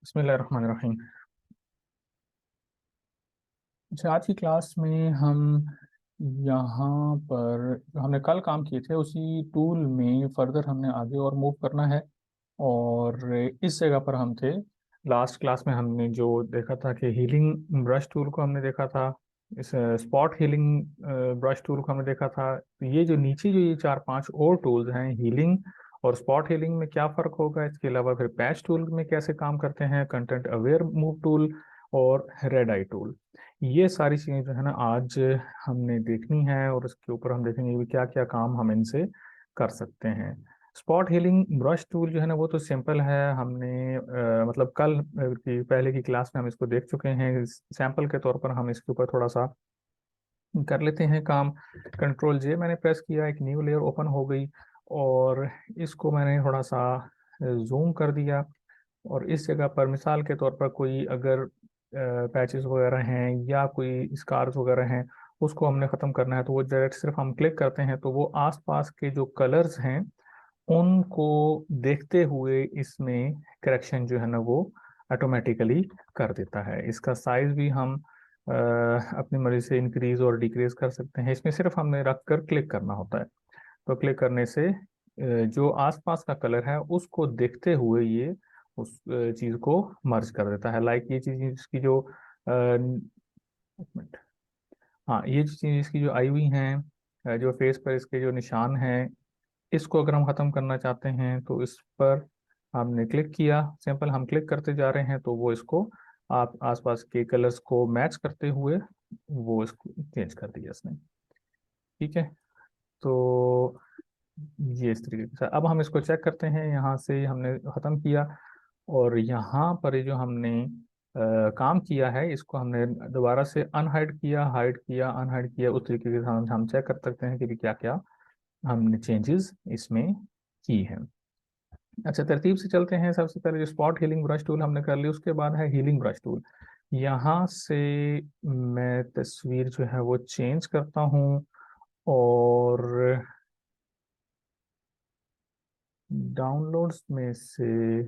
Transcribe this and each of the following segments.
बिस्मिल्लाहिर्रहमानिर्रहीम। अच्छा, आज की क्लास में हम यहाँ पर जो हमने कल काम किए थे उसी टूल में फर्दर हमने आगे और मूव करना है। और इस जगह पर हम थे। लास्ट क्लास में हमने जो देखा था कि हीलिंग ब्रश टूल को हमने देखा था। इस स्पॉट हीलिंग ब्रश टूल को हमने देखा था। तो ये जो नीचे जो ये चार पांच और टूल्स हैं, हीलिंग और स्पॉट हीलिंग में क्या फ़र्क होगा, इसके अलावा फिर पैच टूल में कैसे काम करते हैं, कंटेंट अवेयर मूव टूल और रेड आई टूल, ये सारी चीज़ें जो है ना आज हमने देखनी है। और इसके ऊपर हम देखेंगे कि क्या क्या काम हम इनसे कर सकते हैं। स्पॉट हीलिंग ब्रश टूल जो है ना वो तो सिंपल है। हमने मतलब कल की पहले की क्लास में हम इसको देख चुके हैं। सैंपल के तौर पर हम इसके ऊपर थोड़ा सा कर लेते हैं काम। कंट्रोल जे मैंने प्रेस किया, एक न्यू लेयर ओपन हो गई और इसको मैंने थोड़ा सा जूम कर दिया। और इस जगह पर मिसाल के तौर पर कोई अगर पैचेस वगैरह हैं या कोई स्कार्स वगैरह हैं, उसको हमने ख़त्म करना है तो वो डायरेक्ट सिर्फ हम क्लिक करते हैं तो वो आसपास के जो कलर्स हैं उनको देखते हुए इसमें करेक्शन जो है ना वो ऑटोमेटिकली कर देता है। इसका साइज भी हम अपनी मर्जी से इंक्रीज और डिक्रीज कर सकते हैं। इसमें सिर्फ हमने रख कर क्लिक करना होता है। तो क्लिक करने से जो आसपास का कलर है उसको देखते हुए ये उस चीज को मर्ज कर देता है। लाइक ये चीज इसकी जो एक मिनट, हाँ, ये चीज इसकी जो आई हुई हैं, जो फेस पर इसके जो निशान हैं, इसको अगर हम ख़त्म करना चाहते हैं तो इस पर हमने क्लिक किया। सिंपल हम क्लिक करते जा रहे हैं तो वो इसको आप आसपास के कलर्स को मैच करते हुए वो इसको चेंज कर दिया इसने। ठीक है, तो ये इस तरीके से अब हम इसको चेक करते हैं। यहाँ से हमने ख़त्म किया और यहाँ पर ये जो हमने काम किया है इसको हमने दोबारा से अनहाइड किया, हाइड किया, अनहाइड किया। उस तरीके से हम चेक कर सकते हैं कि क्या क्या हमने चेंजेस इसमें की हैं। अच्छा, तरतीब से चलते हैं। सबसे पहले जो स्पॉट हीलिंग ब्रश टूल हमने कर ली, उसके बाद है हीलिंग ब्रश टूल। यहाँ से मैं तस्वीर जो है वो चेंज करता हूँ और डाउनलोड्स में से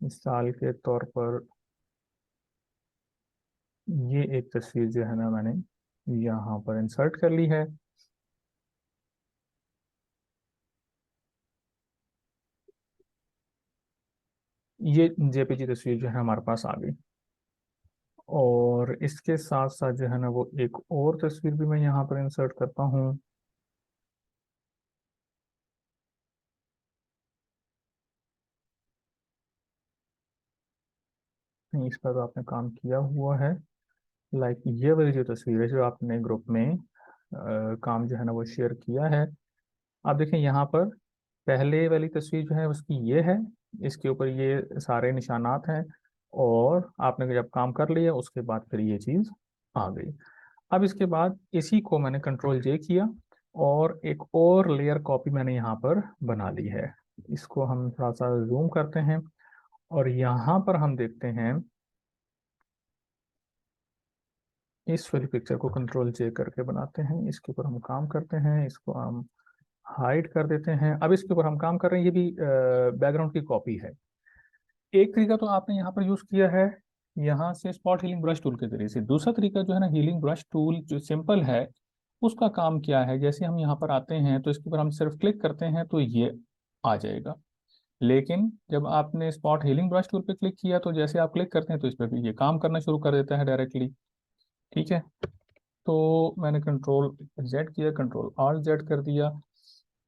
मिसाल के तौर पर ये एक तस्वीर जो है ना मैंने यहाँ पर इंसर्ट कर ली है। ये जेपीजी तस्वीर जो है हमारे पास आ गई। और इसके साथ साथ जो है ना वो एक और तस्वीर भी मैं यहाँ पर इंसर्ट करता हूँ। इस पर तो आपने काम किया हुआ है। लाइक ये वाली जो तस्वीर है जो आपने ग्रुप में काम जो है ना वो शेयर किया है, आप देखें यहाँ पर पहले वाली तस्वीर जो है उसकी ये है, इसके ऊपर ये सारे निशानात हैं। और आपने जब काम कर लिया उसके बाद फिर ये चीज़ आ गई। अब इसके बाद इसी को मैंने कंट्रोल जे किया और एक और लेयर कॉपी मैंने यहाँ पर बना ली है। इसको हम थोड़ा सा जूम करते हैं और यहाँ पर हम देखते हैं इस वाली पिक्चर को कंट्रोल जे करके बनाते हैं। इसके ऊपर हम काम करते हैं, इसको हम हाइड कर देते हैं। अब इसके ऊपर हम काम कर रहे हैं, ये भी बैकग्राउंड की कॉपी है। एक तरीका तो आपने यहाँ पर यूज किया है यहाँ से स्पॉट हीलिंग ब्रश टूल के जरिए से। दूसरा तरीका जो है ना हीलिंग ब्रश टूल जो सिंपल है उसका काम क्या है, जैसे हम यहाँ पर आते हैं तो इसके ऊपर हम सिर्फ क्लिक करते हैं तो ये आ जाएगा। लेकिन जब आपने स्पॉट हीलिंग ब्रश टूल पे क्लिक किया तो जैसे आप क्लिक करते हैं तो इस पर भी ये काम करना शुरू कर देता है डायरेक्टली। ठीक है, तो मैंने कंट्रोल जेड किया, कंट्रोल आर जेड कर दिया।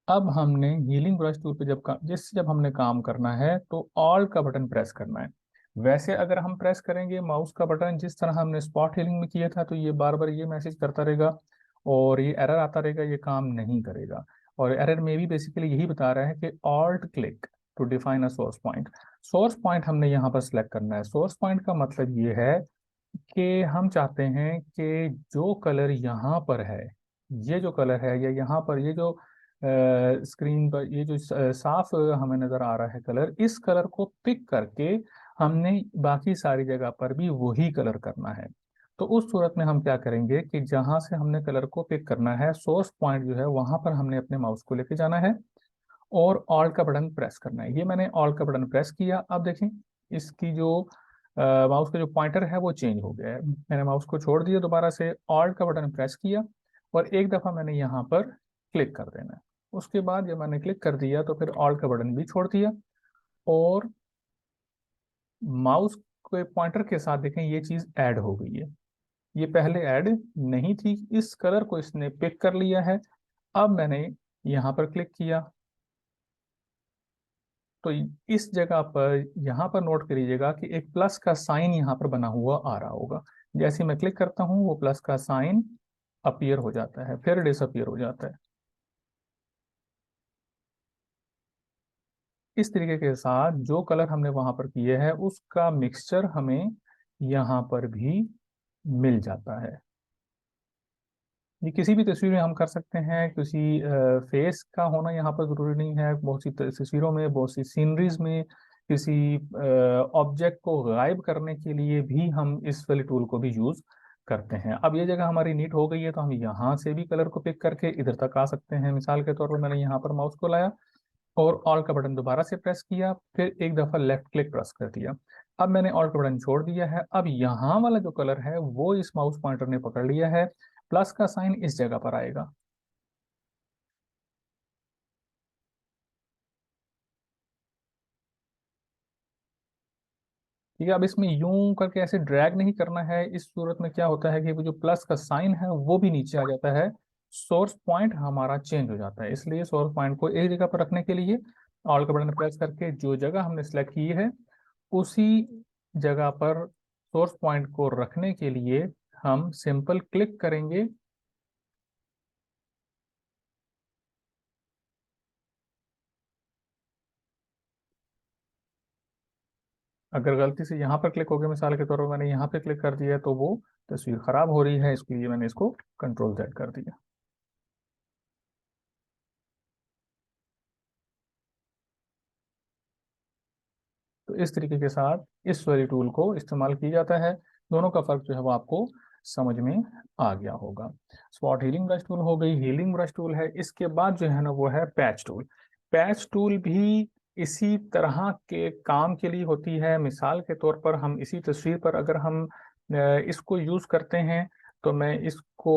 अब हमने हीलिंग ब्रश टूल पे जब हमने काम करना है तो ऑल्ट का बटन प्रेस करना है। वैसे अगर हम प्रेस करेंगे माउस का बटन जिस तरह हमने स्पॉट हीलिंग में किया था तो ये बार बार ये मैसेज करता रहेगा और ये एरर आता रहेगा, ये काम नहीं करेगा। और एरर में भी बेसिकली यही बता रहा है कि alt click to define a source point. Source point हमने यहाँ पर सिलेक्ट करना है। सोर्स पॉइंट का मतलब ये है कि हम चाहते हैं कि जो कलर यहाँ पर है, ये जो कलर है या यहाँ पर ये जो स्क्रीन पर ये जो साफ हमें नजर आ रहा है कलर, इस कलर को पिक करके हमने बाकी सारी जगह पर भी वही कलर करना है। तो उस सूरत में हम क्या करेंगे कि जहां से हमने कलर को पिक करना है सोर्स पॉइंट जो है वहां पर हमने अपने माउस को लेके जाना है और ऑल्ट का बटन प्रेस करना है। ये मैंने ऑल्ट का बटन प्रेस किया। अब देखें इसकी जो माउस का जो पॉइंटर है वो चेंज हो गया है। मैंने माउस को छोड़ दिया, दोबारा से ऑल्ट का बटन प्रेस किया और एक दफ़ा मैंने यहाँ पर क्लिक कर देना है। उसके बाद जब मैंने क्लिक कर दिया तो फिर ऑल्ट का बटन भी छोड़ दिया और माउस के पॉइंटर के साथ देखें ये चीज़ ऐड हो गई है। ये पहले ऐड नहीं थी। इस कलर को इसने पिक कर लिया है। अब मैंने यहाँ पर क्लिक किया तो इस जगह पर यहाँ पर नोट करिएगा कि एक प्लस का साइन यहाँ पर बना हुआ आ रहा होगा। जैसे मैं क्लिक करता हूँ वो प्लस का साइन अपीयर हो जाता है, फिर डिसअपीयर हो जाता है। इस तरीके के साथ जो कलर हमने वहां पर किए हैं उसका मिक्सचर हमें यहाँ पर भी मिल जाता है। ये किसी भी तस्वीर में हम कर सकते हैं, किसी फेस का होना यहाँ पर ज़रूरी नहीं है। बहुत सी तस्वीरों में, बहुत सी सीनरीज में किसी ऑब्जेक्ट को गायब करने के लिए भी हम इस वाले टूल को भी यूज़ करते हैं। अब ये जगह हमारी नीट हो गई है तो हम यहाँ से भी कलर को पिक करके इधर तक आ सकते हैं। मिसाल के तौर पर मैंने यहाँ पर माउस को लाया और ऑल्ट का बटन दोबारा से प्रेस किया, फिर एक दफ़ा लेफ्ट क्लिक प्रेस कर दिया। अब मैंने ऑल्ट का बटन छोड़ दिया है। अब यहाँ वाला जो कलर है वो इस माउस पॉइंटर ने पकड़ लिया है। प्लस का साइन इस जगह पर आएगा। ठीक है, अब इसमें यूं करके ऐसे ड्रैग नहीं करना है। इस सूरत में क्या होता है कि वो जो प्लस का साइन है वो भी नीचे आ जाता है, सोर्स पॉइंट हमारा चेंज हो जाता है। इसलिए सोर्स पॉइंट को एक जगह पर रखने के लिए ऑल का बटन प्रेस करके जो जगह हमने सेलेक्ट की है उसी जगह पर सोर्स पॉइंट को रखने के लिए हम सिंपल क्लिक करेंगे। अगर गलती से यहाँ पर क्लिक हो गया, मिसाल के तौर पर मैंने यहाँ पे क्लिक कर दिया तो वो तस्वीर खराब हो रही है, इसके लिए मैंने इसको कंट्रोल Z कर दिया। तो इस तरीके के साथ इस वाली टूल को इस्तेमाल किया जाता है। दोनों का फर्क जो है वो आपको समझ में आ गया होगा। स्पॉट हीलिंग ब्रश टूल हो गई, हीलिंग ब्रश टूल है। इसके बाद जो है ना वो है पैच टूल। पैच टूल भी इसी तरह के काम के लिए होती है। मिसाल के तौर पर हम इसी तस्वीर पर अगर हम इसको यूज करते हैं तो मैं इसको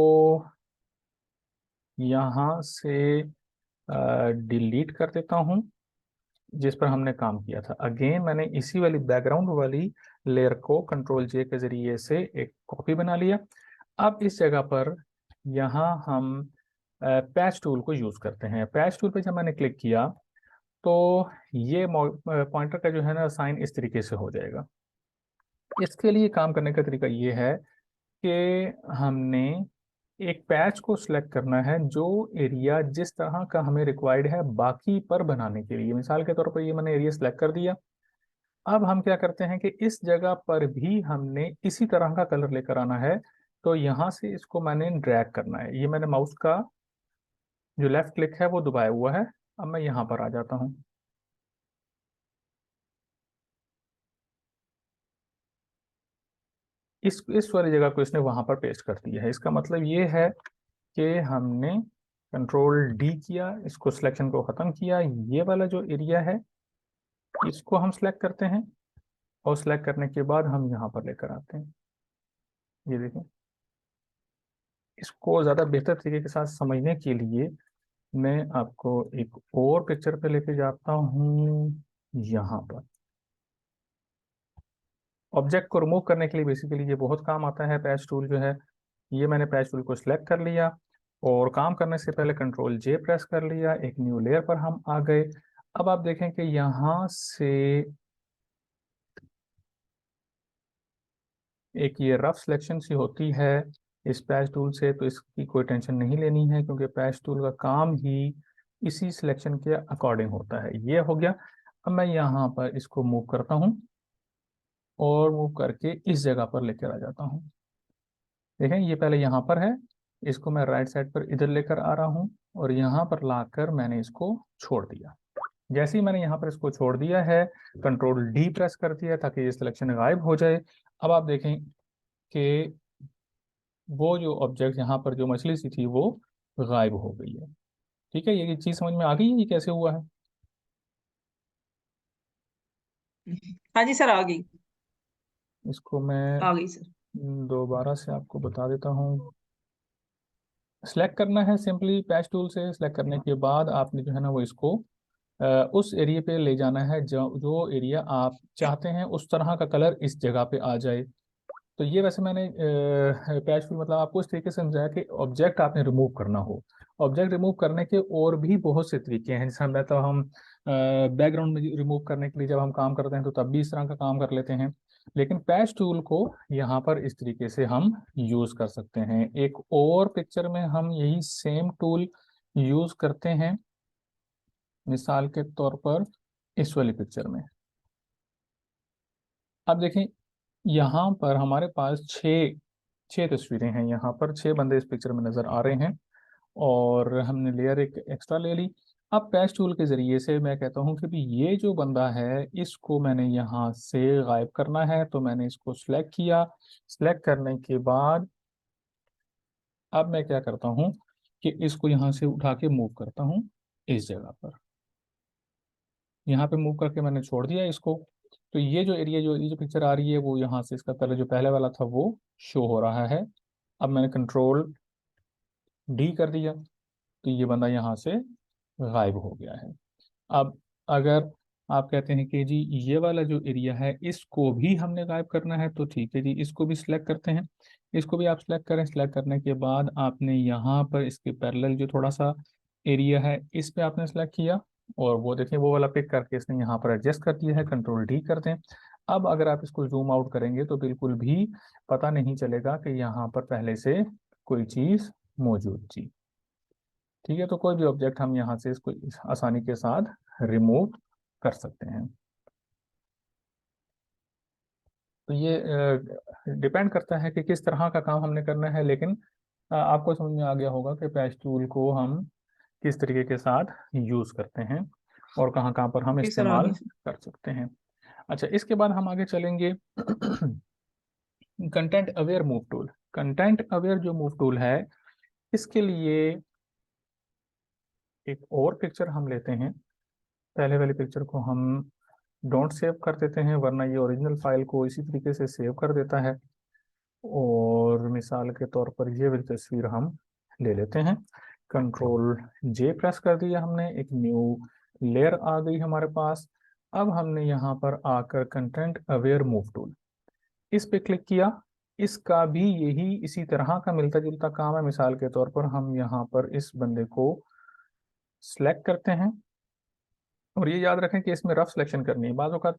यहाँ से डिलीट कर देता हूँ जिस पर हमने काम किया था। अगेन मैंने इसी वाली बैकग्राउंड वाली लेयर को कंट्रोल J के जरिए से एक कॉपी बना लिया। अब इस जगह पर यहाँ हम पैच टूल को यूज करते हैं। पैच टूल पे जब मैंने क्लिक किया तो ये पॉइंटर का जो है ना साइन इस तरीके से हो जाएगा। इसके लिए काम करने का तरीका ये है कि हमने एक पैच को सिलेक्ट करना है जो एरिया जिस तरह का हमें रिक्वायर्ड है बाकी पर बनाने के लिए। मिसाल के तौर पर ये मैंने एरिया सिलेक्ट कर दिया। अब हम क्या करते हैं कि इस जगह पर भी हमने इसी तरह का कलर लेकर आना है। तो यहाँ से इसको मैंने ड्रैग करना है। ये मैंने माउस का जो लेफ्ट क्लिक है वो दबाया हुआ है। अब मैं यहाँ पर आ जाता हूँ। इस वाली जगह को इसने वहां पर पेस्ट कर दिया है। इसका मतलब ये है कि हमने कंट्रोल D किया, इसको सिलेक्शन को खत्म किया। ये वाला जो एरिया है इसको हम सिलेक्ट करते हैं और सिलेक्ट करने के बाद हम यहाँ पर लेकर आते हैं। ये देखें, इसको ज़्यादा बेहतर तरीके के साथ समझने के लिए मैं आपको एक और पिक्चर पे लेके जाता हूँ। यहाँ पर ऑब्जेक्ट को रिमूव करने के लिए बेसिकली ये बहुत काम आता है पैच टूल जो है। ये मैंने पैच टूल को सिलेक्ट कर लिया और काम करने से पहले कंट्रोल J प्रेस कर लिया, एक न्यू लेयर पर हम आ गए। अब आप देखें कि यहाँ से एक ये रफ सिलेक्शन सी होती है इस पैच टूल से, तो इसकी कोई टेंशन नहीं लेनी है क्योंकि पैच टूल का काम ही इसी सिलेक्शन के अकॉर्डिंग होता है। ये हो गया। अब मैं यहाँ पर इसको मूव करता हूँ और मूव करके इस जगह पर लेकर आ जाता हूँ। देखें ये पहले यहाँ पर है, इसको मैं राइट साइड पर इधर लेकर आ रहा हूँ और यहाँ पर लाकर मैंने इसको छोड़ दिया। जैसे ही मैंने यहाँ पर इसको छोड़ दिया है कंट्रोल D प्रेस कर दिया ताकि ये सिलेक्शन गायब हो जाए। अब आप देखें कि वो जो ऑब्जेक्ट यहाँ पर जो मछली सी थी वो गायब हो गई है। ठीक है, ये चीज़ समझ में आ गई है ये कैसे हुआ है। हाँ जी सर, आ गई। इसको मैं आ गई सर। दोबारा से आपको बता देता हूँ। सिलेक्ट करना है सिंपली पैच टूल से। सिलेक्ट करने के बाद आपने जो है ना वो इसको उस एरिया पे ले जाना है जो जो एरिया आप चाहते हैं उस तरह का कलर इस जगह पे आ जाए। तो ये वैसे मैंने पैच टूल मतलब आपको इस तरीके से समझाया कि ऑब्जेक्ट आपने रिमूव करना हो। ऑब्जेक्ट रिमूव करने के और भी बहुत से तरीके हैं। जैसे हम तो हम बैकग्राउंड में रिमूव करने के लिए जब हम काम करते हैं तो तब भी इस तरह का काम कर लेते हैं। लेकिन पैच टूल को यहाँ पर इस तरीके से हम यूज कर सकते हैं। एक और पिक्चर में हम यही सेम टूल यूज करते हैं। मिसाल के तौर पर इस वाली पिक्चर में अब देखें, यहाँ पर हमारे पास छः छः तस्वीरें हैं। यहाँ पर छः बंदे इस पिक्चर में नजर आ रहे हैं और हमने लेयर एक एक्स्ट्रा ले ली। अब पैच टूल के जरिए से मैं कहता हूँ कि भी ये जो बंदा है इसको मैंने यहाँ से गायब करना है, तो मैंने इसको सिलेक्ट किया। सिलेक्ट करने के बाद अब मैं क्या करता हूँ कि इसको यहाँ से उठा के मूव करता हूँ इस जगह पर। यहाँ पे मूव करके मैंने छोड़ दिया इसको। तो ये जो एरिया जो ये जो पिक्चर आ रही है वो यहाँ से इसका पहले जो पहले वाला था वो शो हो रहा है। अब मैंने कंट्रोल डी कर दिया तो ये बंदा यहाँ से गायब हो गया है। अब अगर आप कहते हैं कि जी ये वाला जो एरिया है इसको भी हमने गायब करना है तो ठीक है जी, इसको भी सिलेक्ट करते हैं। इसको भी आप सिलेक्ट करें। सिलेक्ट करने के बाद आपने यहाँ पर इसके पैरेलल जो थोड़ा सा एरिया है इस पे आपने सिलेक्ट किया और वो देखें वो वाला पिक करके इसने यहाँ पर एडजस्ट कर दिया है। कंट्रोल डी कर दें। अब अगर आप इसको जूम आउट करेंगे तो बिल्कुल भी पता नहीं चलेगा कि यहाँ पर पहले से कोई चीज़ मौजूद थी। ठीक है, तो कोई भी ऑब्जेक्ट हम यहाँ से इसको आसानी के साथ रिमूव कर सकते हैं। तो ये डिपेंड करता है कि किस तरह का काम हमने करना है। लेकिन आपको समझ में आ गया होगा कि पैच टूल को हम किस तरीके के साथ यूज़ करते हैं और कहाँ कहाँ पर हम जी सर, आ इस्तेमाल गई सर। कर सकते हैं। अच्छा, इसके बाद हम आगे चलेंगे। Content aware move tool. Content aware जो मूव टूल है इसके लिए एक और पिक्चर हम लेते हैं। पहले वाली पिक्चर को हम डोंट सेव कर देते हैं वरना ये ओरिजिनल फाइल को इसी तरीके से सेव कर देता है। और मिसाल के तौर पर ये वाली तस्वीर हम ले लेते हैं। कंट्रोल जे प्रेस कर दिया हमने, एक न्यू लेयर आ गई हमारे पास। अब हमने यहाँ पर आकर कंटेंट अवेयर मूव टूल इस पे क्लिक किया। इसका भी यही इसी तरह का मिलता जुलता काम है। मिसाल के तौर पर हम यहाँ पर इस बंदे को सिलेक्ट करते हैं और ये याद रखें कि इसमें रफ सिलेक्शन करनी है। बाज़ औक़ात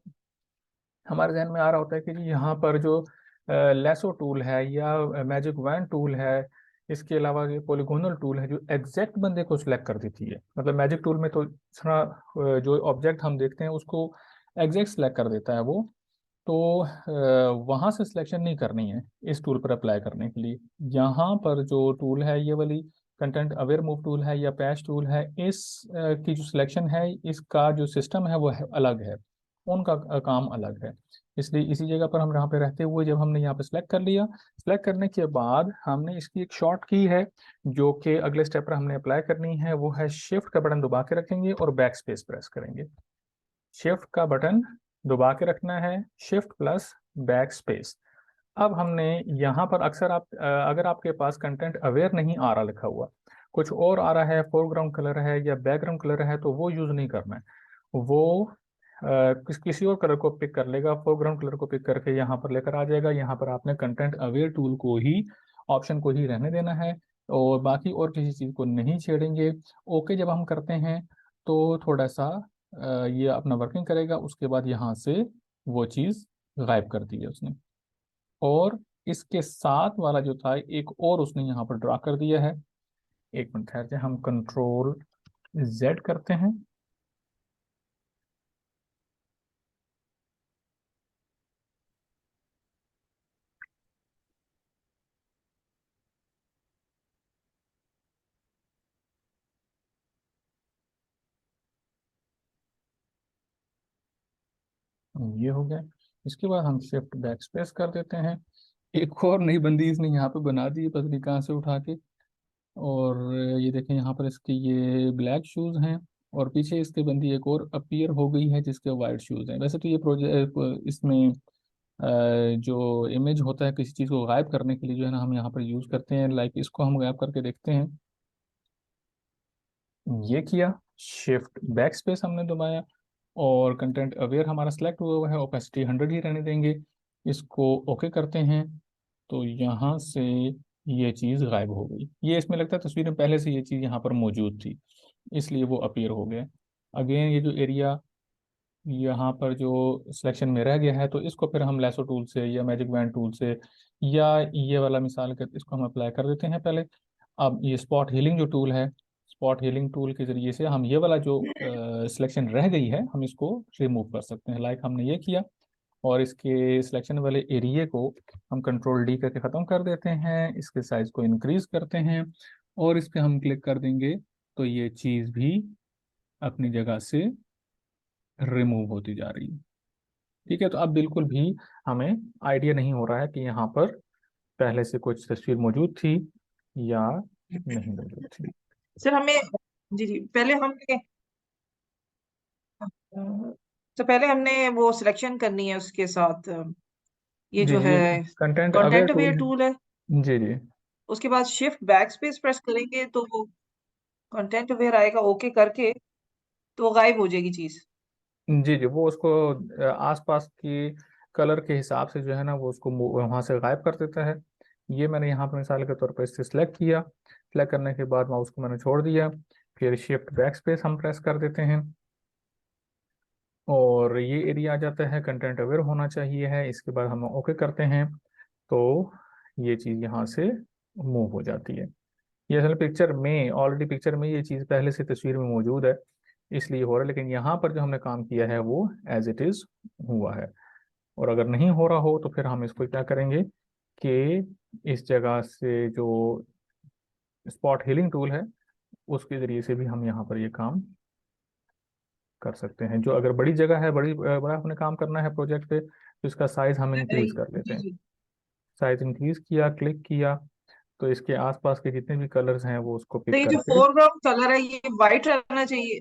हमारे जहन में आ रहा होता है कि जी यहाँ पर जो लेसो टूल है या मैजिक वैन टूल है, इसके अलावा ये पॉलीगोनल टूल है जो एग्जैक्ट बंदे को सिलेक्ट कर देती है। मतलब मैजिक टूल में तो थोड़ा जो ऑब्जेक्ट हम देखते हैं उसको एग्जैक्ट सिलेक्ट कर देता है वो। तो वहाँ से सिलेक्शन नहीं करनी है इस टूल पर अप्लाई करने के लिए। यहाँ पर जो टूल है ये वाली कंटेंट अवेयर मूव टूल है या पैच टूल है, इस की जो सिलेक्शन है इसका जो सिस्टम है वो अलग है। उनका काम अलग है। इसलिए इसी जगह पर हम यहाँ पे रहते हुए जब हमने यहाँ पे सिलेक्ट कर लिया, सिलेक्ट करने के बाद हमने इसकी एक शॉर्ट की है जो कि अगले स्टेप पर हमने अप्लाई करनी है, वो है शिफ्ट का बटन दबा के रखेंगे और बैक स्पेस प्रेस करेंगे। शिफ्ट का बटन दबा के रखना है, शिफ्ट प्लस बैक स्पेस। अब हमने यहाँ पर अक्सर आप अगर आपके पास कंटेंट अवेयर नहीं आ रहा लिखा हुआ, कुछ और आ रहा है, फोरग्राउंड कलर है या बैकग्राउंड कलर है, तो वो यूज़ नहीं करना है। वो किसी और कलर को पिक कर लेगा, फोरग्राउंड कलर को पिक करके यहाँ पर लेकर आ जाएगा। यहाँ पर आपने कंटेंट अवेयर टूल को ही ऑप्शन को ही रहने देना है और बाकी और किसी चीज़ को नहीं छेड़ेंगे। ओके जब हम करते हैं तो थोड़ा सा ये अपना वर्किंग करेगा। उसके बाद यहाँ से वो चीज़ गायब कर दी है उसने। और इसके साथ वाला जो था एक और उसने यहाँ पर ड्रा कर दिया है। एक मिनट ठहर जाए, हम कंट्रोल जेड करते हैं। ये हो गया। इसके बाद हम शिफ्ट बैक स्पेस कर देते हैं। एक और नई बंदी इसने यहाँ पे बना दी है, पता नहीं कहाँ से उठा के। और ये देखें यहाँ पर इसके ये ब्लैक शूज हैं। और पीछे इसके बंदी एक और अपीयर हो गई है जिसके वाइट शूज हैं। वैसे तो ये प्रोजेक्ट इसमें जो इमेज होता है किसी चीज़ को गायब करने के लिए जो है ना हम यहाँ पर यूज़ करते हैं। लाइक इसको हम गायब करके देखते हैं। ये किया, शिफ्ट बैक स्पेस हमने दबाया और कंटेंट अवेयर हमारा सिलेक्ट हुआ हुआ है, ओपेसिटी 100 ही रहने देंगे। इसको ओके करते हैं तो यहाँ से ये चीज़ गायब हो गई। ये इसमें लगता है तस्वीर में पहले से ये चीज़ यहाँ पर मौजूद थी, इसलिए वो अपीयर हो गया। अगेन ये जो एरिया यहाँ पर जो सिलेक्शन में रह गया है तो इसको फिर हम लेसो टूल से या मैजिक बैंड टूल से या ये वाला मिसाल के इसको हम अप्लाई कर देते हैं पहले। अब ये स्पॉट हीलिंग जो टूल है, स्पॉट हीलिंग टूल के जरिए से हम ये वाला जो सिलेक्शन रह गई है हम इसको रिमूव कर सकते हैं। लाइक हमने ये किया और इसके सिलेक्शन वाले एरिया को हम कंट्रोल डी करके ख़त्म कर देते हैं, इसके साइज को इंक्रीज करते हैं और इस पे हम क्लिक कर देंगे तो ये चीज़ भी अपनी जगह से रिमूव होती जा रही है। ठीक है, तो अब बिल्कुल भी हमें आइडिया नहीं हो रहा है कि यहाँ पर पहले से कुछ तस्वीर मौजूद थी या नहीं मौजूद थी। सर हमें, जी जी, पहले हमने, तो पहले हमने वो सिलेक्शन करनी है उसके साथ, ये जी जो जी, है ये content aware content tool aware है। टूल है। जी जी उसके बाद शिफ्ट बैक स्पेस प्रेस करेंगे तो वो कंटेंट अवेयर आएगा, ओके करके तो वो गायब हो जाएगी चीज। जी जी, वो उसको आसपास की कलर के हिसाब से जो है ना वो उसको वहाँ से गायब कर देता है। ये मैंने यहाँ पर मिसाल के तौर पर इससे सिलेक्ट किया, सिलेक्ट करने के बाद माउस को मैंने छोड़ दिया, फिर शिफ्ट बैक स्पेस हम प्रेस कर देते हैं और ये एरिया आ जाता है, कंटेंट अवेयर होना चाहिए है। इसके बाद हम ओके करते हैं तो ये चीज़ यहाँ से मूव हो जाती है। ये असल पिक्चर में ऑलरेडी पिक्चर में ये चीज़ पहले से तस्वीर में मौजूद है इसलिए हो रहा है, लेकिन यहाँ पर जो हमने काम किया है वो एज इट इज़ हुआ है। और अगर नहीं हो रहा हो तो फिर हम इसको क्या करेंगे कि इस जगह से जो स्पॉट हीलिंग टूल है उसके ज़रिए से भी हम यहाँ पर ये काम कर सकते हैं। जो अगर बड़ी जगह है, बड़ा हमने काम करना है प्रोजेक्ट पे तो इसका साइज हम इंक्रीज कर लेते जी हैं। जी। साइज इंक्रीज किया, क्लिक किया तो इसके आसपास के जितने भी कलर्स हैं वो उसको तो पिक ये जो करके। फोरग्राउंड कलर है ये वाइट रहना चाहिए?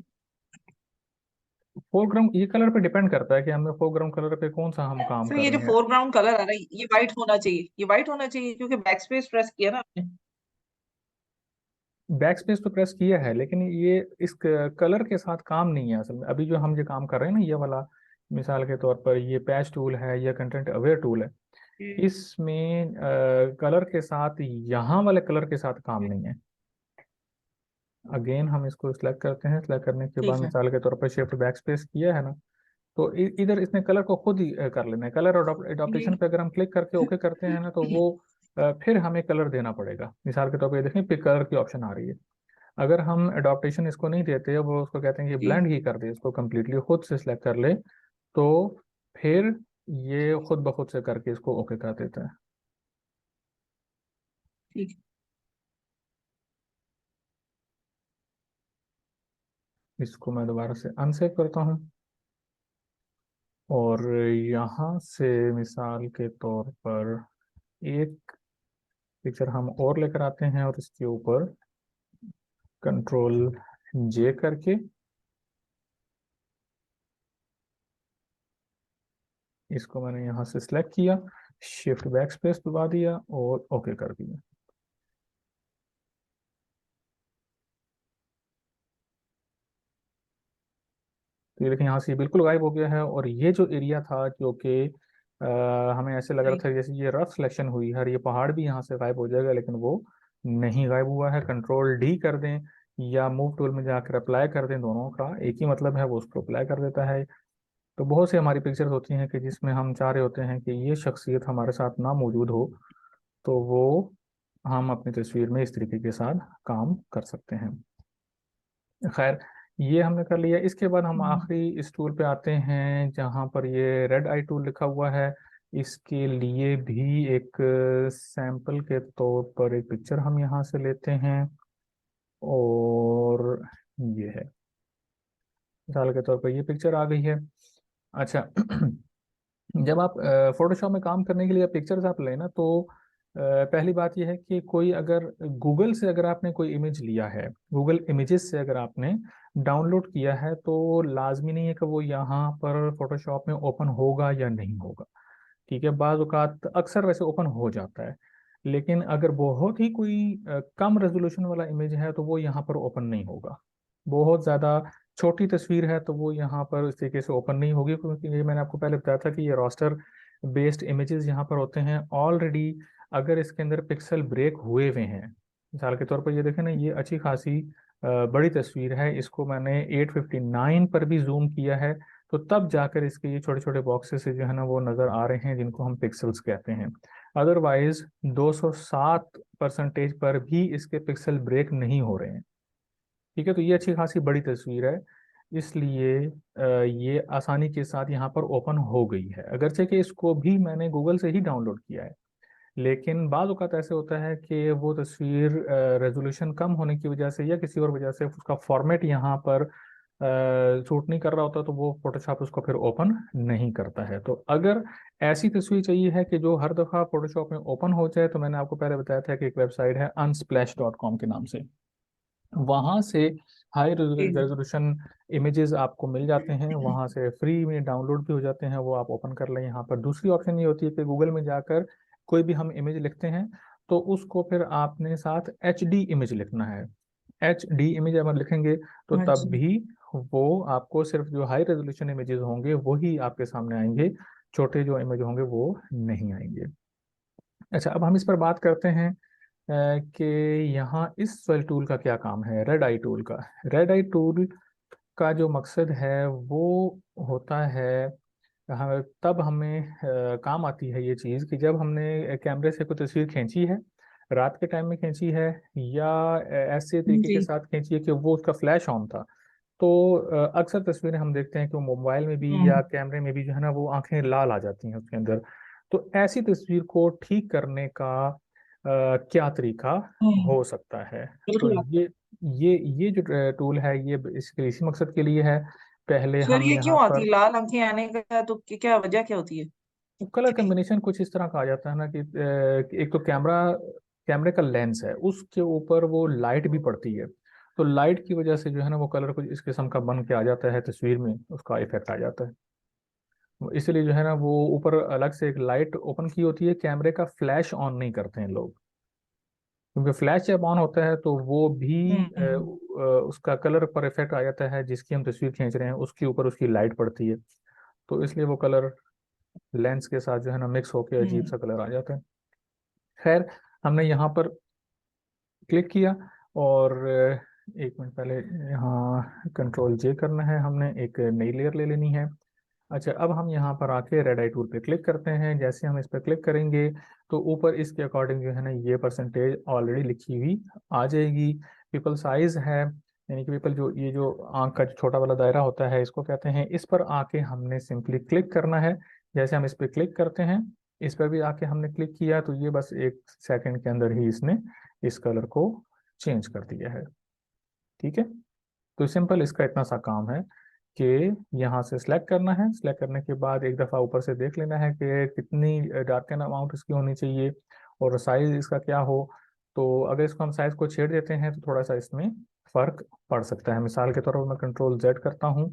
फोरग्राउंड ये कलर पे डिपेंड करता है कि हमें फोरग्राउंड कलर पे कौन सा हम काम सर कर ये जो रहे हैं। फोरग्राउंड कलर आ रहा है ये वाइट होना चाहिए, ये वाइट होना चाहिए क्योंकि बैक स्पेस प्रेस किया ना आपने। बैक स्पेस तो प्रेस किया है लेकिन ये इस कलर के साथ काम नहीं है असल में। अभी जो हम ये काम कर रहे हैं ना ये वाला मिसाल के तौर पर ये पैच टूल है या कंटेंट अवेयर टूल है, इसमें कलर के साथ यहाँ वाले कलर के साथ काम नहीं है। अगेन हम इसको सिलेक्ट करते हैं, सिलेक्ट करने के बाद ठीक है। मिसाल के तौर पर शिफ्ट बैक स्पेस किया है ना तो इधर इसने कलर को खुद ही कर लेना है। कलर ये एडॉप्टेशन पे अगर हम क्लिक करके ओके करते हैं ना तो वो फिर हमें कलर देना पड़ेगा। मिसाल के तौर पर ये देखें पिक कलर की ऑप्शन आ रही है। अगर हम एडॉप्टेशन इसको नहीं देते, वो उसको कहते हैं कि जी ब्लेंड ही कर दे, इसको कम्प्लीटली खुद से सिलेक्ट कर ले तो फिर ये खुद ब खुद से करके इसको ओके कर देता है। ठीक है। इसको मैं दोबारा से अनसेव करता हूँ और यहाँ से मिसाल के तौर पर एक पिक्चर हम और लेकर आते हैं और इसके ऊपर कंट्रोल जे करके इसको मैंने यहाँ से सिलेक्ट किया, शिफ्ट बैक स्पेस दबा दिया और ओके कर दिया। तो ये देखिए यहाँ से ये बिल्कुल गायब हो गया है और ये जो एरिया था जो कि हमें ऐसे लग रहा जी था जैसे ये रफ सिलेक्शन हुई है और ये पहाड़ भी यहाँ से गायब हो जाएगा, लेकिन वो नहीं गायब हुआ है। कंट्रोल डी कर दें या मूव टूल में जाकर अप्लाई कर दें, दोनों का एक ही मतलब है, वो उसको अप्लाई कर देता है। तो बहुत सी हमारी पिक्चर्स होती हैं कि जिसमें हम चाह रहे होते हैं कि ये शख्सियत हमारे साथ ना मौजूद हो तो वो हम अपनी तस्वीर में इस तरीके के साथ काम कर सकते हैं। खैर, ये हमने कर लिया। इसके बाद हम आखिरी इस टूल पे आते हैं जहाँ पर ये रेड आई टूल लिखा हुआ है। इसके लिए भी एक सैंपल के तौर पर एक पिक्चर हम यहाँ से लेते हैं और ये है, मिसाल के तौर पर ये पिक्चर आ गई है। अच्छा जब आप फोटोशॉप में काम करने के लिए पिक्चर्स आप लें ना तो पहली बात यह है कि कोई अगर गूगल से अगर आपने कोई इमेज लिया है, गूगल इमेजेस से अगर आपने डाउनलोड किया है तो लाजमी नहीं है कि वो यहाँ पर फोटोशॉप में ओपन होगा या नहीं होगा। ठीक है, बाज़ औक़ात अक्सर वैसे ओपन हो जाता है, लेकिन अगर बहुत ही कोई कम रेजोल्यूशन वाला इमेज है तो वो यहाँ पर ओपन नहीं होगा। बहुत ज़्यादा छोटी तस्वीर है तो वो यहाँ पर इस तरीके से ओपन नहीं होगी, क्योंकि ये मैंने आपको पहले बताया था कि ये रास्टर बेस्ड इमेजेस यहाँ पर होते हैं ऑलरेडी। अगर इसके अंदर पिक्सल ब्रेक हुए हुए हैं, मिसाल के तौर पर ये देखें ना, ये अच्छी खासी बड़ी तस्वीर है, इसको मैंने 859 पर भी जूम किया है, तो तब जाकर इसके ये छोटे छोटे बॉक्सेस जो है ना वो नज़र आ रहे हैं, जिनको हम पिक्सल्स कहते हैं। अदरवाइज 207% पर भी इसके पिक्सल ब्रेक नहीं हो रहे हैं। ठीक है, तो ये अच्छी खासी बड़ी तस्वीर है, इसलिए ये आसानी के साथ यहाँ पर ओपन हो गई है, अगरचे कि इसको भी मैंने गूगल से ही डाउनलोड किया है। लेकिन बाज़ औक़ात ऐसे होता है कि वो तस्वीर रेजोल्यूशन कम होने की वजह से या किसी और वजह से उसका फॉर्मेट यहाँ पर सूट नहीं कर रहा होता, तो वो फोटोशॉप उसको फिर ओपन नहीं करता है। तो अगर ऐसी तस्वीर चाहिए है कि जो हर दफ़ा फोटोशॉप में ओपन हो जाए, तो मैंने आपको पहले बताया था कि एक वेबसाइट है unsplash.com के नाम से, वहाँ से हाई जी जी। रेजोल्यूशन इमेजेस आपको मिल जाते हैं, वहाँ से फ्री में डाउनलोड भी हो जाते हैं, वो आप ओपन कर लें। यहाँ पर दूसरी ऑप्शन ये होती है कि गूगल में जाकर कोई भी हम इमेज लिखते हैं तो उसको फिर आपने साथ एच डी इमेज लिखना है। एच डी इमेज अगर लिखेंगे तो तब अच्छा। भी वो आपको सिर्फ जो हाई रेजोल्यूशन इमेजेस होंगे वही आपके सामने आएंगे, छोटे जो इमेज होंगे वो नहीं आएंगे। अच्छा, अब हम इस पर बात करते हैं कि यहाँ इस स्वेल टूल का क्या काम है, रेड आई टूल का। रेड आई टूल का जो मकसद है वो होता है, तब हमें काम आती है ये चीज़ कि जब हमने कैमरे से कोई तस्वीर खींची है, रात के टाइम में खींची है, या ऐसे तरीके के जी। साथ खींची है कि वो उसका फ्लैश ऑन था, तो अक्सर तस्वीरें हम देखते हैं कि वो मोबाइल में भी या हम्म कैमरे में भी जो है ना वो आंखें लाल आ जाती हैं उसके अंदर। तो ऐसी तस्वीर को ठीक करने का क्या तरीका हम्म। हो सकता है। तो बिल्कुल। ये जो टूल है ये इसके इसी मकसद के लिए है। पहले फिर हम ये यहाँ क्यों आती पर है लाल आंखें आने का, तो क्या वजह क्या होती है? कलर कम्बिनेशन कुछ इस तरह का आ जाता है ना कि एक तो कैमरे का लेंस है, उसके ऊपर वो लाइट भी पड़ती है, तो लाइट की वजह से जो है ना वो कलर कुछ इस किस्म का बन के आ जाता है, तस्वीर में उसका इफेक्ट आ जाता है। इसलिए जो है ना वो ऊपर अलग से एक लाइट ओपन की होती है, कैमरे का फ्लैश ऑन नहीं करते हैं लोग, क्योंकि फ्लैश जब ऑन होता है तो वो भी हम्म। उसका कलर पर इफेक्ट आ जाता है, जिसकी हम तस्वीर खींच रहे हैं उसके ऊपर उसकी लाइट पड़ती है, तो इसलिए वो कलर लेंस के साथ जो है ना मिक्स होकर अजीब हम्म। सा कलर आ जाता है। खैर, हमने यहाँ पर क्लिक किया और एक मिनट पहले यहाँ कंट्रोल जे करना है, हमने एक नई लेयर ले लेनी है। अच्छा, अब हम यहाँ पर आके रेड आई टूल पे क्लिक करते हैं। जैसे हम इस पर क्लिक करेंगे तो ऊपर इसके अकॉर्डिंग जो है ना ये परसेंटेज ऑलरेडी लिखी हुई आ जाएगी। पीपल साइज है, यानी कि पीपल जो ये जो आंख का जो छोटा वाला दायरा होता है इसको कहते हैं। इस पर आके हमने सिंपली क्लिक करना है। जैसे हम इस पर क्लिक करते हैं, इस पर भी आके हमने क्लिक किया तो ये बस 1 सेकंड के अंदर ही इसने इस कलर को चेंज कर दिया है। ठीक है, तो सिंपल इसका इतना सा काम है कि यहाँ से सिलेक्ट करना है, सिलेक्ट करने के बाद एक दफ़ा ऊपर से देख लेना है कि कितनी डार्कन अमाउंट इसकी होनी चाहिए और साइज इसका क्या हो। तो अगर इसको हम साइज को छेड़ देते हैं तो थोड़ा सा इसमें फ़र्क पड़ सकता है। मिसाल के तौर पर मैं कंट्रोल जेड करता हूँ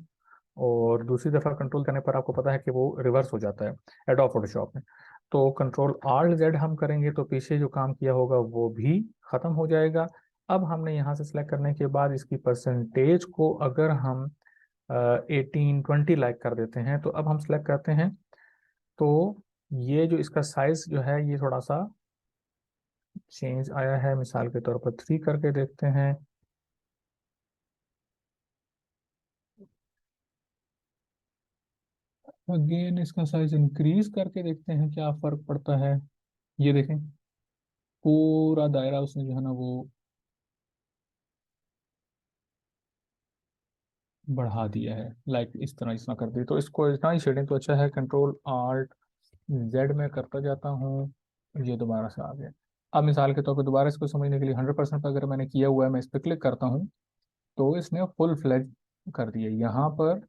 और दूसरी दफ़ा कंट्रोल करने पर आपको पता है कि वो रिवर्स हो जाता है एडोब फोटोशॉप में। तो कंट्रोल आल्ट जेड हम करेंगे तो पीछे जो काम किया होगा वो भी ख़त्म हो जाएगा। अब हमने यहाँ से सिलेक्ट करने के बाद इसकी परसेंटेज को अगर हम 1820 लाइक कर देते हैं, तो अब हम सिलेक्ट करते हैं तो ये जो इसका साइज जो है ये थोड़ा सा चेंज आया है। मिसाल के तौर पर 3 करके देखते हैं। अगेन इसका साइज इंक्रीज करके देखते हैं क्या फर्क पड़ता है। ये देखें, पूरा दायरा उसने जो है ना वो बढ़ा दिया है, लाइक इस तरह कर दी। तो इसको इतना ही शेडिंग तो अच्छा है, कंट्रोल आल्ट जेड में करता जाता हूँ, ये दोबारा से आ गया। अब मिसाल के तौर पर दोबारा इसको समझने के लिए 100% पर अगर मैंने किया हुआ है, मैं इस पर क्लिक करता हूँ तो इसने फुल फ्लैज कर दिया, यहाँ पर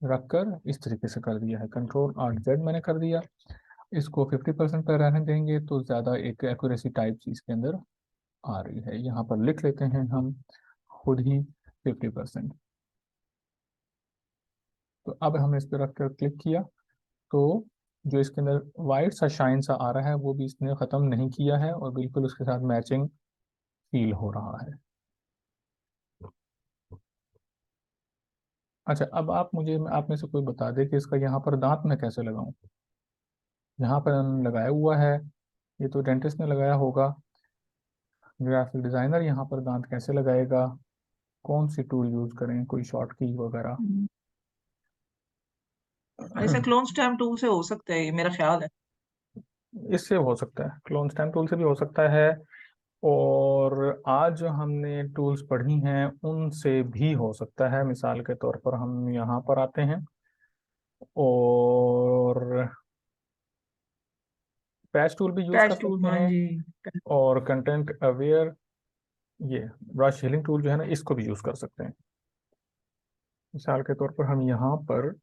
रखकर इस तरीके से कर दिया है। कंट्रोल आल्ट जेड मैंने कर दिया। इसको 50% पर रहने देंगे तो ज़्यादा एक एक्यूरेसी टाइप चीज़ के अंदर आ रही है। यहाँ पर लिख लेते हैं हम खुद ही 50%। तो अब हमने इस पर रख कर क्लिक किया, तो जो इसके अंदर वाइट सा शाइन सा आ रहा है वो भी इसने ख़त्म नहीं किया है और बिल्कुल उसके साथ मैचिंग फील हो रहा है। अच्छा, अब आप में से कोई बता दे कि इसका यहाँ पर दांत मैं कैसे लगाऊं। यहाँ पर हमने लगाया हुआ है, ये तो डेंटिस्ट ने लगाया होगा। ग्राफिक डिज़ाइनर यहाँ पर दांत कैसे लगाएगा, कौन सी टूल यूज़ करें, कोई शॉर्ट की वगैरह। ऐसा क्लोन स्टैम्प टूल से हो सकता है, ये मेरा ख्याल है। इससे हो सकता है, क्लोन स्टैम्प टूल से भी हो सकता है, और आज जो हमने टूल्स पढ़ी हैं उनसे भी हो सकता है। मिसाल के तौर पर हम यहाँ पर आते हैं और पैच टूल भी यूज़ कर पैच टूल, सकते हाँ हैं, जी। और कंटेंट अवेयर, ये ब्रश हीलिंग टूल जो है ना, इसको भी यूज़ कर सकते हैं। मिसाल के तौर पर हम यहाँ पर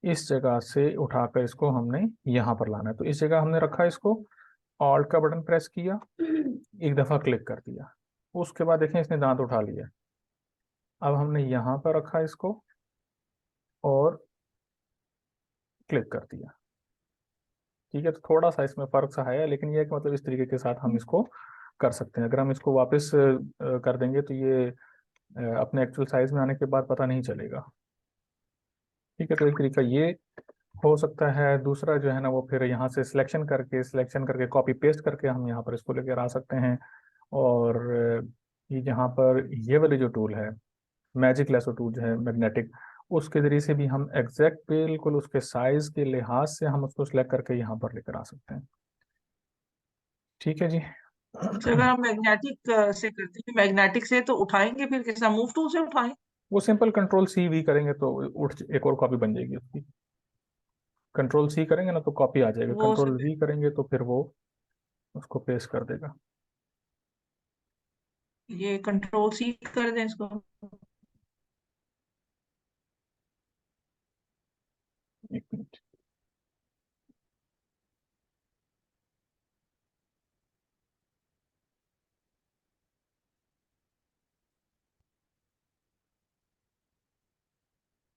इस जगह से उठाकर इसको हमने यहाँ पर लाना है, तो इस जगह हमने रखा इसको, ऑल्ट का बटन प्रेस किया, एक दफ़ा क्लिक कर दिया, उसके बाद देखें इसने दांत उठा लिया। अब हमने यहाँ पर रखा इसको और क्लिक कर दिया। ठीक है, तो थोड़ा सा इसमें फ़र्क सा है, लेकिन ये है कि मतलब इस तरीके के साथ हम इसको कर सकते हैं। अगर हम इसको वापस कर देंगे तो ये अपने एक्चुअल साइज में आने के बाद पता नहीं चलेगा। ठीक है, तो एक तरीका ये हो सकता है। दूसरा जो है ना, वो फिर यहाँ से सिलेक्शन करके कॉपी पेस्ट करके हम यहाँ पर इसको लेकर आ सकते हैं। और ये यहाँ पर ये वाली जो टूल है, मैजिक लेसो टूल जो है मैग्नेटिक, उसके ज़रिए से भी हम एग्जैक्ट बिल्कुल उसके साइज के लिहाज से हम उसको सिलेक्ट करके यहाँ पर लेकर आ सकते हैं। ठीक है जी। तो अगर हम मैग्नेटिक से करते हैं, मैग्नेटिक से तो उठाएंगे फिर कैसा, मूव टूल से उठाएं? वो सिंपल कंट्रोल सी भी करेंगे तो उठ एक और कॉपी बन जाएगी उसकी। कंट्रोल सी करेंगे ना तो कॉपी आ जाएगा, वो कंट्रोल वी करेंगे तो फिर वो उसको पेस्ट कर देगा। ये कंट्रोल सी कर दें इसको। एक मिनट।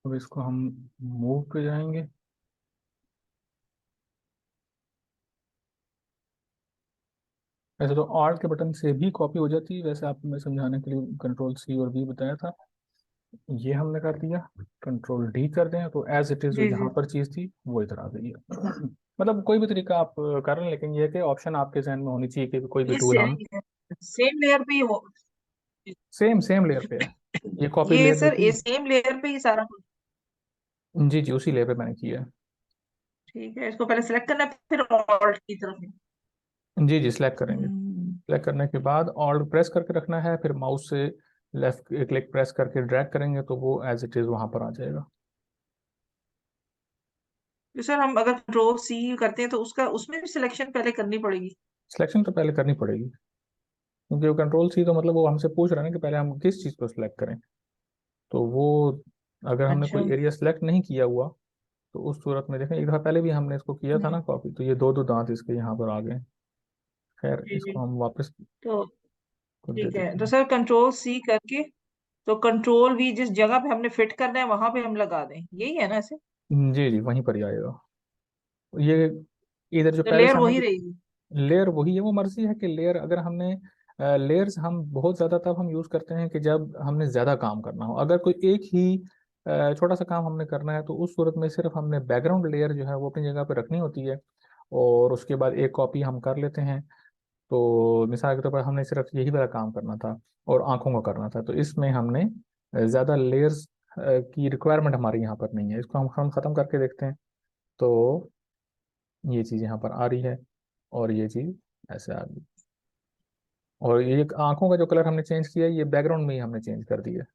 अब इसको हम मूव पे जाएंगे। वैसे तो ऑल्ट के बटन से भी कॉपी हो जाती है, वैसे आपको मैं समझाने के लिए कंट्रोल सी और वी बताया था। ये हमने कर दिया, कंट्रोल डी कर दें तो एज इट इज जो जी जी। जहाँ पर चीज़ थी वो इधर आ गई है। मतलब कोई भी तरीका आप कर लें, लेकिन ये है कि ऑप्शन आपके जहन में होनी चाहिए कि कोई भी ये टूल हम सेम लेयर पे ही हो। सेम सेम लेयर पे है। ये कॉपी ये लेयर जो सर थी, ये सेम लेयर पे ही सारा कुछ। जी जी, उसी लेयर पे मैंने किया है। ठीक है, इसको पहले सेलेक्ट करना है, फिर ऑल्ट की तरफ। जी जी, सिलेक्ट करेंगे। हम्म। सिलेक्ट करने के बाद ऑल्ट प्रेस करके रखना है, फिर माउस से लेफ्ट क्लिक प्रेस करके ड्रैग करेंगे तो वो एज इट इज़ वहाँ पर आ जाएगा। तो सर हम अगर कंट्रोल सी करते हैं तो उसका उसमें भी सिलेक्शन पहले करनी पड़ेगी? सिलेक्शन तो पहले करनी पड़ेगी, क्योंकि वो कंट्रोल सी तो मतलब वो हमसे पूछ रहा है ना कि पहले हम किस चीज़ को सिलेक्ट करें। तो वो अगर हमने अच्छा। कोई एरिया सिलेक्ट नहीं किया हुआ तो उस सूरत में देखें, एक दफ़ा पहले भी हमने इसको किया था हम्म। ना कॉपी, तो ये दो दो दांत इसके यहाँ पर आ गए। खैर, जी जी। इसको हम वापस तो खुद दे ठीक है, देते तो हैं। सर कंट्रोल सी करके, तो कंट्रोल भी जिस जगह पे हमने फिट करना है वहां पे हम लगा दें, यही है ना ऐसे? जी जी, वहीं पर ही आएगा ये। इधर जो तो पहले लेयर से हमने वही जो रहेगी? लेयर वही है, वो मर्जी है कि लेयर अगर हमने लेयर्स हम बहुत ज़्यादा तब हम यूज़ करते हैं कि जब हमने ज़्यादा काम करना हो। अगर कोई एक ही छोटा सा काम हमने करना है तो उस सूरत में सिर्फ हमने बैकग्राउंड लेयर जो है वो अपनी जगह पे रखनी होती है, और उसके बाद एक कॉपी हम कर लेते हैं। तो मिसाल के तौर पर हमने सिर्फ यही वाला काम करना था और आंखों का करना था, तो इसमें हमने ज़्यादा लेयर्स की रिक्वायरमेंट हमारे यहाँ पर नहीं है। इसको हम ख़त्म करके देखते हैं, तो ये चीज़ यहाँ पर आ रही है और ये चीज़ ऐसे आ गई। और ये आंखों का जो कलर हमने चेंज किया है ये बैकग्राउंड में ही हमने चेंज कर दिया है,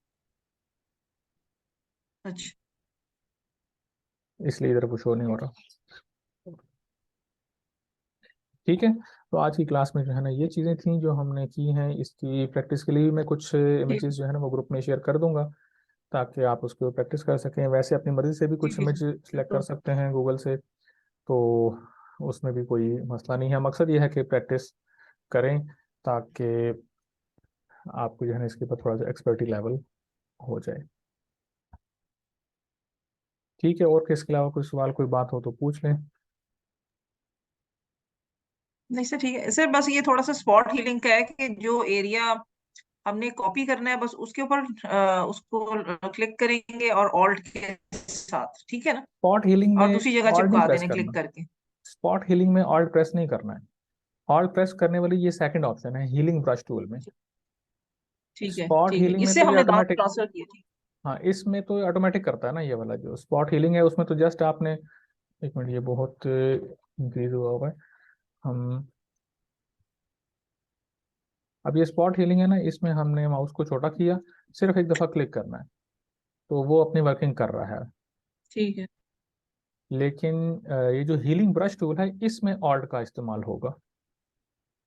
अच्छा। इसलिए इधर कुछ शो नहीं हो रहा। ठीक है, तो आज की क्लास में जो है ना ये चीज़ें थी जो हमने की हैं। इसकी प्रैक्टिस के लिए मैं कुछ ठीक इमेजेस जो है ना वो ग्रुप में शेयर कर दूंगा, ताकि आप उसको प्रैक्टिस कर सकें। वैसे अपनी मर्ज़ी से भी कुछ ठीक है इमेज सर। सेलेक्ट कर तो सकते हैं गूगल से, तो उसमें भी कोई मसला नहीं है। मकसद ये है कि प्रैक्टिस करें ताकि आपको जो है ना इसके ऊपर थोड़ा सा एक्सपर्टी लेवल हो जाए। ठीक है, और किसके अलावा कोई सवाल कोई बात हो तो पूछ लें। नहीं सर ठीक है सर, बस ये थोड़ा सा स्पॉट हीलिंग का है कि जो एरिया हमने कॉपी करना है बस उसके ऊपर उसको क्लिक करेंगे और ऑल्ट के साथ, ठीक है ना? स्पॉट हीलिंग और में दूसरी जगह ऑल्ट नहीं चिपका प्रेस देना करना। क्लिक करके। स्पॉट हीलिंग में ऑल्ट प्रेस नहीं करना है। ऑल्ट प्रेस करने वाली ये सेकंड ऑप्शन है हीलिंग ब्रश टूल में। ठीक है स्पॉट ठीक है, हीलिंग में इससे तो ये हमने दांत ऑटोमेटिक, ट्रांसफर किए थे। हाँ इसमें तो ऑटोमेटिक करता है ना, ये वाला जो स्पॉट हीलिंग है उसमें तो जस्ट आपने, एक मिनट ये बहुत इंक्रीज हुआ हुआ है। हम, अब ये स्पॉट हीलिंग है ना, इसमें हमने माउस को छोटा किया, सिर्फ एक दफ़ा क्लिक करना है तो वो अपनी वर्किंग कर रहा है। ठीक है लेकिन ये जो हीलिंग ब्रश टूल है इसमें ऑल्ट का इस्तेमाल होगा।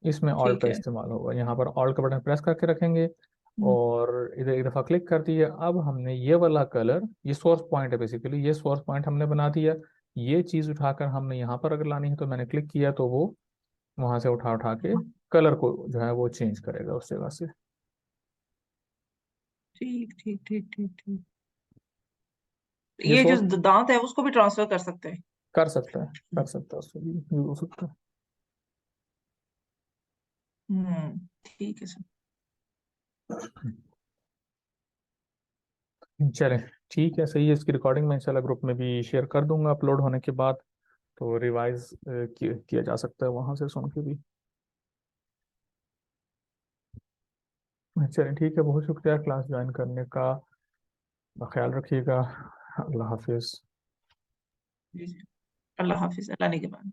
इसमें ऑल्ट ठीक का है। इस्तेमाल होगा, यहाँ पर ऑल्ट का बटन प्रेस करके रखेंगे हम्म, और इधर एक दफ़ा क्लिक कर दिया। अब हमने ये वाला कलर, ये सोर्स पॉइंट है बेसिकली, ये सोर्स पॉइंट हमने बना दिया। ये चीज़ उठाकर हमने यहाँ पर अगर लानी है तो मैंने क्लिक किया तो वो वहाँ से उठा उठा के कलर को जो है वो चेंज करेगा उस जगह से। ठीक ठीक ठीक ठीक ठीक। ये ये जो सोर्स दांत है उसको भी ट्रांसफर कर सकते हैं? कर सकता है, कर सकता है, उससे भी यूज हो सकता है। ठीक है सर। चले, ठीक है, सही है। इसकी रिकॉर्डिंग मैं इंशाल्लाह ग्रुप में भी शेयर कर दूंगा अपलोड होने के बाद, तो रिवाइज किया जा सकता है वहां से सुन के भी। चलिए ठीक है, बहुत शुक्रिया क्लास ज्वाइन करने का। ख्याल रखिएगा। अल्लाह हाफिज़। जी, जी। अल्लाह हाफिज, अल्लाह ने के बाद।